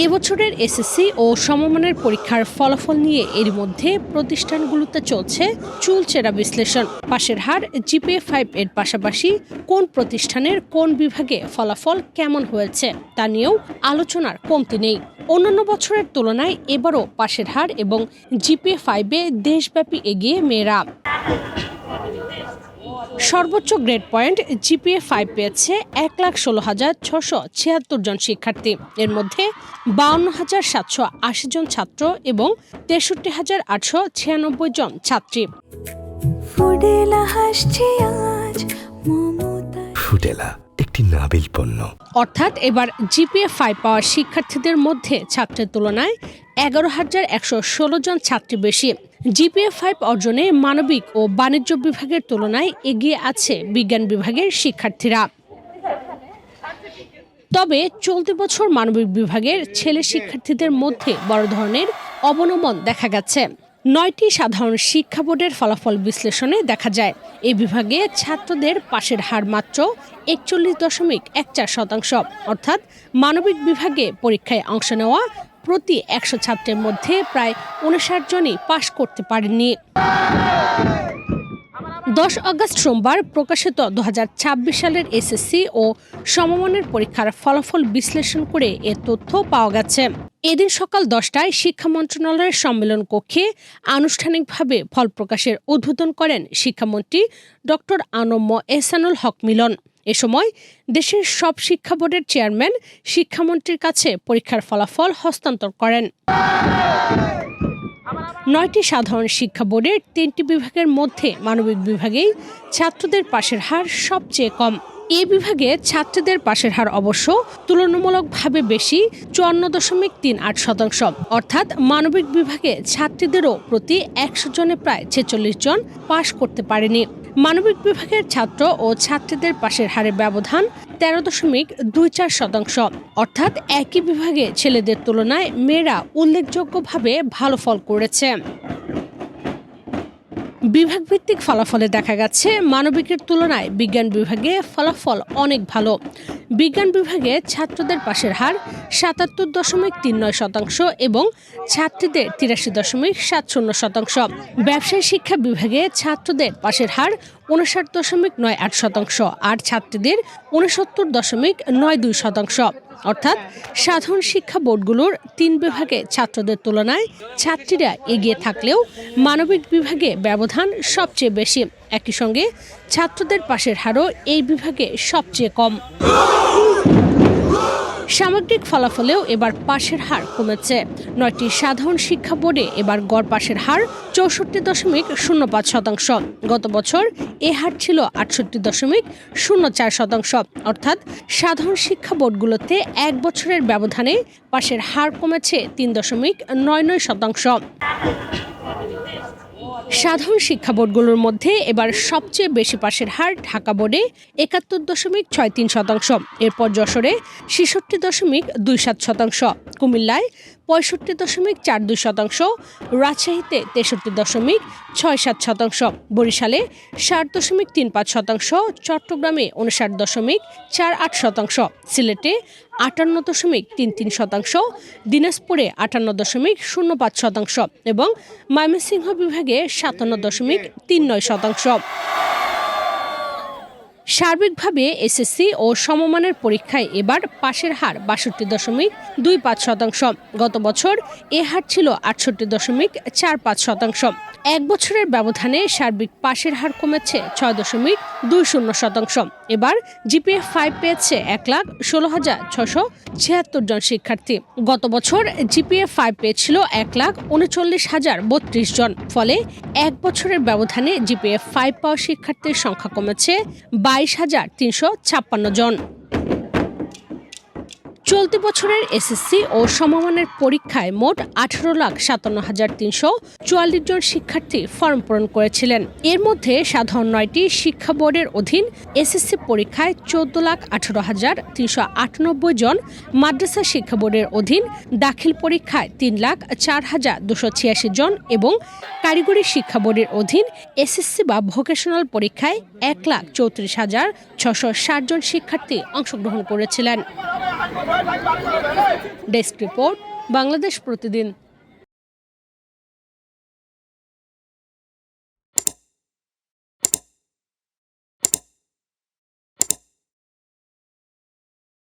এবছরের এসএসসি ও সমমানের পরীক্ষার ফলাফল নিয়ে এর মধ্যে প্রতিষ্ঠানগুলোতে চলছে চুলচেরা বিশ্লেষণ। পাশের হার GPA-5 এর পাশাপাশি কোন প্রতিষ্ঠানের কোন বিভাগে ফলাফল কেমন হয়েছে তা নিয়েও আলোচনার কমতি নেই। অন্যান্য বছরের তুলনায় এবারও পাশের হার এবং GPA-5-এ দেশব্যাপী এগিয়ে মেয়েরা। সর্বোচ্চ গ্রেড পয়েন্ট GPA-5 পেয়েছে 1,16,676 জন শিক্ষার্থী। এর মধ্যে 52,780 জন ছাত্র এবং 63,896 জন ছাত্রী। ফুডেলা একটি নাবিল পণ্য। অর্থাৎ এবার GPA-5 পাওয়া শিক্ষার্থীদের মধ্যে ছাত্রের তুলনায় 11,116 জন ছাত্রী বেশি। GPA-5 অর্জনে মানবিক ও বাণিজ্য বিভাগের তুলনায় এগিয়ে আছে বিজ্ঞান বিভাগের শিক্ষার্থীরা। তবে চলতি বছর মানবিক বিভাগের ছেলে শিক্ষার্থীদের মধ্যে বড় ধরনের অবনমন দেখা গেছে। 9টি সাধারণ শিক্ষা বোর্ডের ফলাফল বিশ্লেষণে দেখা যায় এই বিভাগে ছাত্রদের পাশের হার মাত্র 41.14%। অর্থাৎ মানবিক বিভাগে পরীক্ষায় অংশ নেওয়া প্রতি 100 ছাত্রের মধ্যে প্রায় 59 জনই পাশ করতে পারেননি। 10 আগস্ট সোমবার প্রকাশিত 2026 সালের এসএসসি ও সমমানের পরীক্ষার ফলাফল বিশ্লেষণ করে এ তথ্য পাওয়া গেছে। এদিন সকাল 10টায় শিক্ষা মন্ত্রণালয়ের সম্মেলন কক্ষে আনুষ্ঠানিকভাবে ফল প্রকাশের উদ্বোধন করেন শিক্ষামন্ত্রী ডক্টর আনম্য এহসানুল হক মিলন। এ সময় দেশের সব শিক্ষা বোর্ডের চেয়ারম্যান শিক্ষামন্ত্রীর কাছে পরীক্ষার ফলাফল হস্তান্তর করেন। 9টি সাধারণ শিক্ষা বোর্ডের 3টি বিভাগের মধ্যে মানবিক বিভাগেই ছাত্রদের পাশের হার সবচেয়ে কম। এ বিভাগে ছাত্রীদের পাশের হার অবশ্য তুলনামূলকভাবে বেশি, 54.38%। অর্থাৎ মানবিক বিভাগে ছাত্রীদেরও প্রতি 100 জনে প্রায় 46 জন পাশ করতে পারেনি। মানবিক বিভাগের ছাত্র ও ছাত্রীদের পাশের হারের ব্যবধান 13.24%। অর্থাৎ একই বিভাগে ছেলেদের তুলনায় মেয়েরা উল্লেখযোগ্যভাবে ভালো ফল করেছে। বিভাগভিত্তিক ফলাফলে দেখা গেছে মানবিকের তুলনায় বিজ্ঞান বিভাগে ফলাফল অনেক ভালো। বিজ্ঞান বিভাগে ছাত্রদের পাশের হার 77.39% এবং ছাত্রীদের 83.70%। ব্যবসায় শিক্ষা বিভাগে ছাত্রদের পাশের হার 59.98% আর ছাত্রীদের 69.92%। অর্থাৎ সাধারণ শিক্ষা বোর্ডগুলোর 3 বিভাগে ছাত্রদের তুলনায় ছাত্রীরা এগিয়ে থাকলেও মানবিক বিভাগে ব্যবধান সবচেয়ে বেশি। একই সঙ্গে ছাত্রদের পাশের হারও এই বিভাগে সবচেয়ে কম। সামগ্রিক ফলাফলেও এবার পাশের হার কমেছে। 9টি সাধারণ শিক্ষা বোর্ডে এবার গড় পাশের হার 64.05%। গত বছর এ হার ছিল 68.04%। অর্থাৎ সাধারণ শিক্ষা বোর্ডগুলোতে 1 বছরের ব্যবধানে পাশের হার কমেছে 3.99%। সাধারণ শিক্ষা বোর্ডগুলোর মধ্যে এবার সবচেয়ে বেশি পাশের হার ঢাকা বোর্ডে 71.63%। এরপর যশোরে 66.27%, কুমিল্লায় 65.42%, রাজশাহীতে 63.67%, বরিশালে 60.35%, চট্টগ্রামে 59.48%, সিলেটে 58.33%, দিনাজপুরে 58.05% এবং ময়মনসিংহ বিভাগে 57.39%। সার্বিকভাবে এসএসসি ও সমমানের পরীক্ষায় এবার পাশের হার 62.25%। গত বছর এ হার ছিল 68.45%। 1 বছরের ব্যবধানে সার্বিক পাশের হার কমেছে 6.20%। এবার GPA-5 পেয়েছে 1,16,676 জন শিক্ষার্থী। গত বছর GPA-5 পেয়েছিল 1,39,032 জন। ফলে 1 বছরের ব্যবধানে GPA-5 পাওয়া শিক্ষার্থীর সংখ্যা কমেছে 22,356 জন। চলতি বছরের এসএসসি ও সমমানের পরীক্ষায় মোট 18,57,344 জন শিক্ষার্থী ফর্ম পূরণ করেছিলেন। এর মধ্যে সাধারণ 9টি শিক্ষা বোর্ডের অধীন এসএসসি পরীক্ষায় 14,18,398 জন, মাদ্রাসা শিক্ষা বোর্ডের অধীন দাখিল পরীক্ষায় 3,04,286 জন এবং কারিগরি শিক্ষা বোর্ডের অধীন এসএসসি বা ভোকেশনাল পরীক্ষায় 1,34,660 জন শিক্ষার্থী অংশগ্রহণ করেছিলেন। ডেস্ক রিপোর্ট, বাংলাদেশ প্রতিদিন।